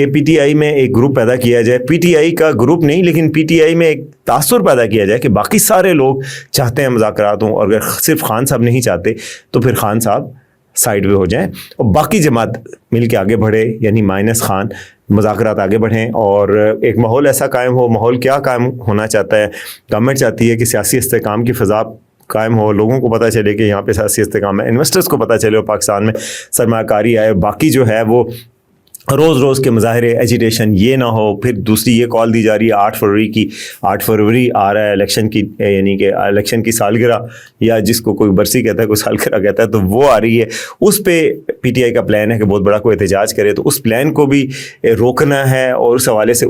کہ P T I میں ایک گروپ پیدا کیا جائے, پی ٹی آئی کا گروپ نہیں لیکن پی ٹی آئی میں ایک تاثر پیدا کیا جائے کہ باقی سارے لوگ چاہتے ہیں مذاکرات ہوں, اور اگر صرف خان صاحب نہیں چاہتے تو پھر خان صاحب سائڈ وے ہو جائیں اور باقی جماعت مل کے آگے بڑھے, یعنی مائنس خان, مذاکرات آگے بڑھیں اور ایک ماحول ایسا قائم ہو. ماحول کیا قائم ہونا چاہتا ہے؟ گورنمنٹ چاہتی ہے کہ سیاسی استحکام کی فضا قائم ہو, لوگوں کو پتہ چلے کہ یہاں پہ سیاسی استحکام ہے, انویسٹرز کو پتہ چلے اور پاکستان میں سرمایہ کاری آئے. باقی جو ہے وہ روز روز کے مظاہرے, ایجیٹیشن یہ نہ ہو. پھر دوسری یہ کال دی جا رہی ہے 8 فروری آ رہا ہے الیکشن کی, یعنی کہ الیکشن کی سالگرہ, یا جس کو کوئی برسی کہتا ہے کوئی سالگرہ کہتا ہے, تو وہ آ رہی ہے. اس پہ پی ٹی آئی کا پلان ہے کہ بہت بڑا کوئی احتجاج کرے, تو اس پلان کو بھی روکنا ہے. اور اس حوالے سے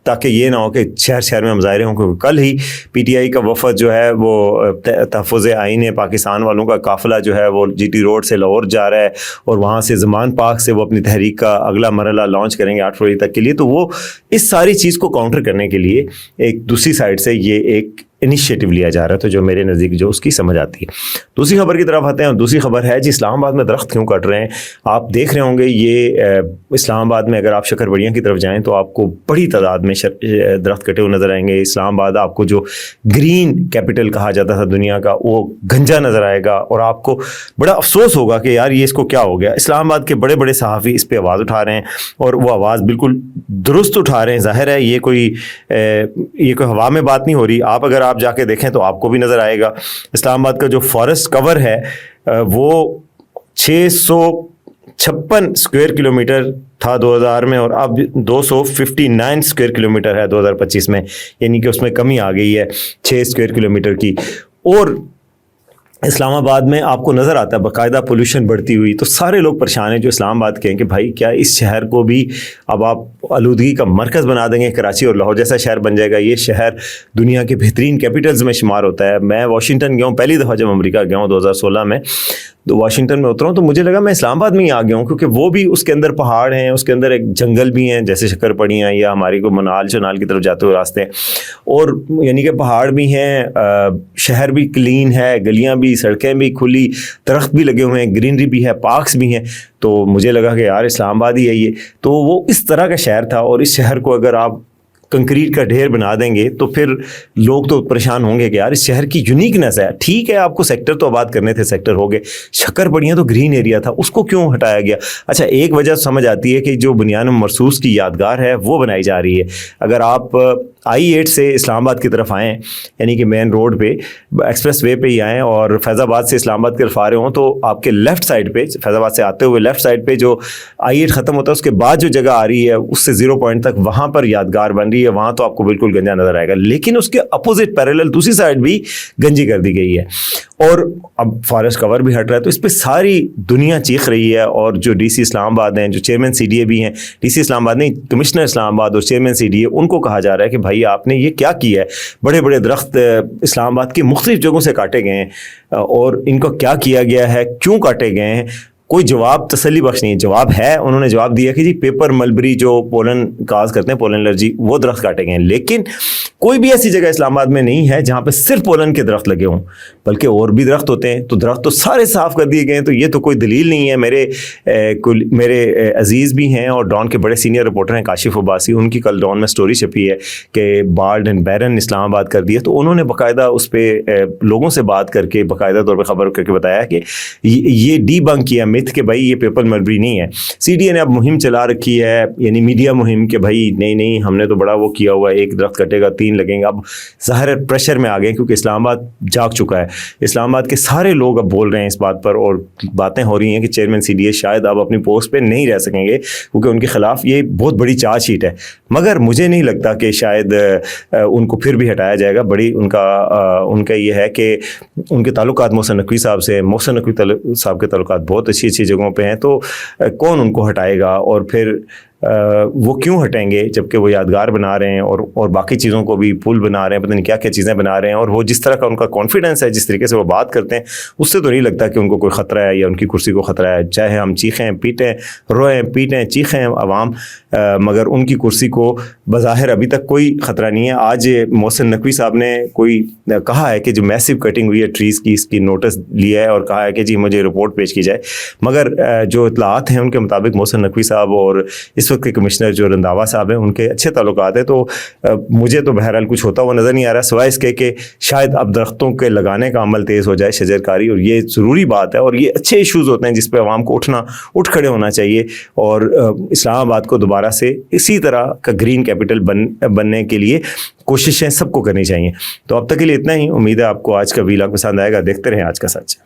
تاکہ یہ نہ ہو کہ شہر میں مظاہرے ہوں, کیونکہ کل ہی پی ٹی آئی کا وفد جو ہے وہ تحفظ آئین پاکستان والوں کا قافلہ جو ہے وہ جی ٹی روڈ سے لاہور جا رہا ہے, اور وہاں سے زمان پاک سے وہ اپنی تحریک کا اگلا مرحلہ لانچ کریں گے 8 فروری تک کے لیے. تو وہ اس ساری چیز کو کاؤنٹر کرنے کے لیے ایک دوسری سائڈ سے یہ ایک انیشیٹو لیا جا رہا ہے, تو جو میرے نزدیک جو اس کی سمجھ آتی ہے. دوسری خبر کی طرف آتے ہیں, اور دوسری خبر ہے جی اسلام آباد میں درخت کیوں کٹ رہے ہیں. آپ دیکھ رہے ہوں گے یہ اسلام آباد میں اگر آپ شکر بڑیاں کی طرف جائیں تو آپ کو بڑی تعداد میں درخت کٹے ہوئے نظر آئیں گے. اسلام آباد آپ کو جو گرین کیپٹل کہا جاتا تھا دنیا کا, وہ گنجا نظر آئے گا, اور آپ کو بڑا افسوس ہوگا کہ یار یہ اس کو کیا ہو گیا. اسلام آباد کے بڑے بڑے صحافی اس پہ آواز اٹھا رہے ہیں, اور وہ آواز بالکل درست اٹھا رہے ہیں. ظاہر ہے یہ کوئی ہوا میں بات نہیں ہو رہی. آپ جا کے دیکھیں تو آپ کو بھی نظر آئے گا. اسلام آباد کا جو فارسٹ کور ہے وہ 656 اسکوائر کلومیٹر تھا 2000 میں, اور اب 259 اسکوائر کلومیٹر ہے 2025 میں, یعنی کہ اس میں کمی آ گئی ہے 6 اسکوائر کلومیٹر کی. اور اسلام آباد میں آپ کو نظر آتا ہے باقاعدہ پولوشن بڑھتی ہوئی. تو سارے لوگ پریشان ہیں جو اسلام آباد کے ہیں کہ بھائی کیا اس شہر کو بھی اب آپ آلودگی کا مرکز بنا دیں گے؟ کراچی اور لاہور جیسا شہر بن جائے گا. یہ شہر دنیا کے بہترین کیپٹلز میں شمار ہوتا ہے. میں واشنگٹن گیا ہوں پہلی دفعہ جب امریکہ گیا ہوں 2016 میں, تو واشنگٹن میں اترا ہوں تو مجھے لگا میں اسلام آباد میں ہی آ گیا ہوں, کیونکہ وہ بھی اس کے اندر پہاڑ ہیں, اس کے اندر ایک جنگل بھی ہیں جیسے شکر پڑیاں یا ہماری کو منال چنال کی طرف جاتے ہوئے راستے ہیں, اور یعنی کہ پہاڑ بھی ہیں, شہر بھی کلین ہے, گلیاں بھی, سڑکیں بھی کھلی, درخت بھی لگے ہوئے ہیں, گرینری بھی ہے, پارکس بھی ہیں. تو مجھے لگا کہ یار اسلام آباد ہی ہے یہ. تو وہ اس طرح کا شہر تھا, اور اس شہر کو اگر آپ کنکریٹ کا ڈھیر بنا دیں گے تو پھر لوگ تو پریشان ہوں گے کہ یار اس شہر کی یونیکنیس ہے. ٹھیک ہے آپ کو سیکٹر تو آباد کرنے تھے, سیکٹر ہو گئے, شکر بڑیاں تو گرین ایریا تھا, اس کو کیوں ہٹایا گیا؟ اچھا ایک وجہ سمجھ آتی ہے کہ جو بنیان مرصوص کی یادگار ہے وہ بنائی جا رہی ہے. اگر آپ I-8 سے اسلام آباد کی طرف آئیں, یعنی کہ مین روڈ پہ ایکسپریس وے پہ ہی آئیں, اور فیض آباد سے اسلام آباد کی طرف آ رہے ہوں, تو آپ کے لیفٹ سائڈ پہ, فیض آباد سے آتے ہوئے لیفٹ سائڈ پہ جو I-8 ختم ہوتا ہے اس کے بعد جو جگہ آ رہی ہے اس سے 0 پوائنٹ تک, وہاں پر یادگار بن رہی ہے. وہاں تو آپ کو بالکل گنجا نظر آئے گا, لیکن اس کے اپوزٹ پیرالل دوسری سائڈ بھی گنجی کر دی گئی ہے, اور اب فارسٹ کور بھی ہٹ رہا ہے. تو اس پہ ساری دنیا چیخ رہی ہے, اور جو ڈی سی اسلام آباد ہیں, جو چیئرمین سی ڈی اے بھی ہیں, ڈی سی اسلام آباد نہیں کمشنر اسلام آباد اور چیئرمین سی ڈی اے, ان کو کہا جا رہا ہے کہ بھائی آپ نے یہ کیا کیا ہے. بڑے بڑے درخت اسلام آباد کی مختلف جگہوں سے کاٹے گئے ہیں, اور ان کو کیا کیا گیا ہے, کیوں کاٹے گئے ہیں؟ کوئی جواب تسلی بخش نہیں. جواب ہے, انہوں نے جواب دیا کہ جی پیپر ملبری جو پولن کاز کرتے ہیں, پولن الرجی, وہ درخت کاٹے گئے ہیں. لیکن کوئی بھی ایسی جگہ اسلام آباد میں نہیں ہے جہاں پہ صرف پولن کے درخت لگے ہوں, بلکہ اور بھی درخت ہوتے ہیں. تو درخت تو سارے صاف کر دیے گئے ہیں. تو یہ تو کوئی دلیل نہیں ہے. میرے عزیز بھی ہیں اور ڈان کے بڑے سینئر رپورٹر ہیں کاشف عباسی, ان کی کل ڈان میں سٹوری چھپی ہے کہ بالڈ اینڈ بیرن اسلام آباد کر دیا. تو انہوں نے باقاعدہ اس پہ لوگوں سے بات کر کے باقاعدہ طور پہ خبر کر کے بتایا کہ یہ ڈی بنک کیا میتھ کہ بھائی یہ پیپر ملبری نہیں ہے. سی ڈی اے نے اب مہم چلا رکھی ہے, یعنی میڈیا مہم, کہ بھائی نہیں ہم نے تو بڑا وہ کیا ہوا ہے, ایک درخت کٹے گا 3 لگیں گے. اب ظاہر پریشر میں آ گئے کیونکہ اسلام آباد جاگ چکا ہے. اسلام آباد کے سارے لوگ اب بول رہے ہیں اس بات پر, اور باتیں ہو رہی ہیں کہ چیئرمین سی ڈی اے شاید اب اپنی پوسٹ پہ نہیں رہ سکیں گے کیونکہ ان کے خلاف یہ بہت بڑی چارج شیٹ ہے. مگر مجھے نہیں لگتا کہ شاید ان کو پھر بھی ہٹایا جائے گا. بڑی ان کا یہ ہے کہ ان کے تعلقات محسن نقوی صاحب سے, محسن نقوی صاحب کے تعلقات بہت اچھی جگہوں پہ ہیں. تو کون ان کو ہٹائے گا, اور پھر وہ کیوں ہٹیں گے جبکہ وہ یادگار بنا رہے ہیں اور باقی چیزوں کو بھی پل بنا رہے ہیں, پتہ نہیں کیا کیا چیزیں بنا رہے ہیں. اور وہ جس طرح کا ان کا کانفیڈنس ہے, جس طریقے سے وہ بات کرتے ہیں, اس سے تو نہیں لگتا کہ ان کو کوئی خطرہ ہے یا ان کی کرسی کو خطرہ ہے. چاہے ہم چیخیں پیٹیں, روئیں پیٹیں, چیخیں عوام, مگر ان کی کرسی کو بظاہر ابھی تک کوئی خطرہ نہیں ہے. آج محسن نقوی صاحب نے کوئی کہا ہے کہ جو میسو کٹنگ ہوئی ہے ٹریز کی, اس کی نوٹس لیا ہے اور کہا ہے کہ جی مجھے رپورٹ پیش کی جائے. مگر جو اطلاعات ہیں ان کے مطابق محسن نقوی صاحب اور اس وقت کے کمشنر جو رنداوا صاحب ہیں ان کے اچھے تعلقات ہیں، تو مجھے تو بہرحال کچھ ہوتا ہوا نظر نہیں آ رہا سوائے اس کے کہ شاید اب درختوں کے لگانے کا عمل تیز ہو جائے، شجر کاری، اور یہ ضروری بات ہے اور یہ اچھے ایشوز ہوتے ہیں جس پہ عوام کو اٹھ کھڑے ہونا چاہیے، اور اسلام آباد کو دوبارہ سے اسی طرح کا گرین کیپٹل بننے کے لیے کوششیں سب کو کرنی چاہیے۔ تو اب تک کے لیے اتنا ہی، امید ہے آپ کو آج کا ویلاگ پسند آئے گا۔ دیکھتے رہیں آج کا سچ۔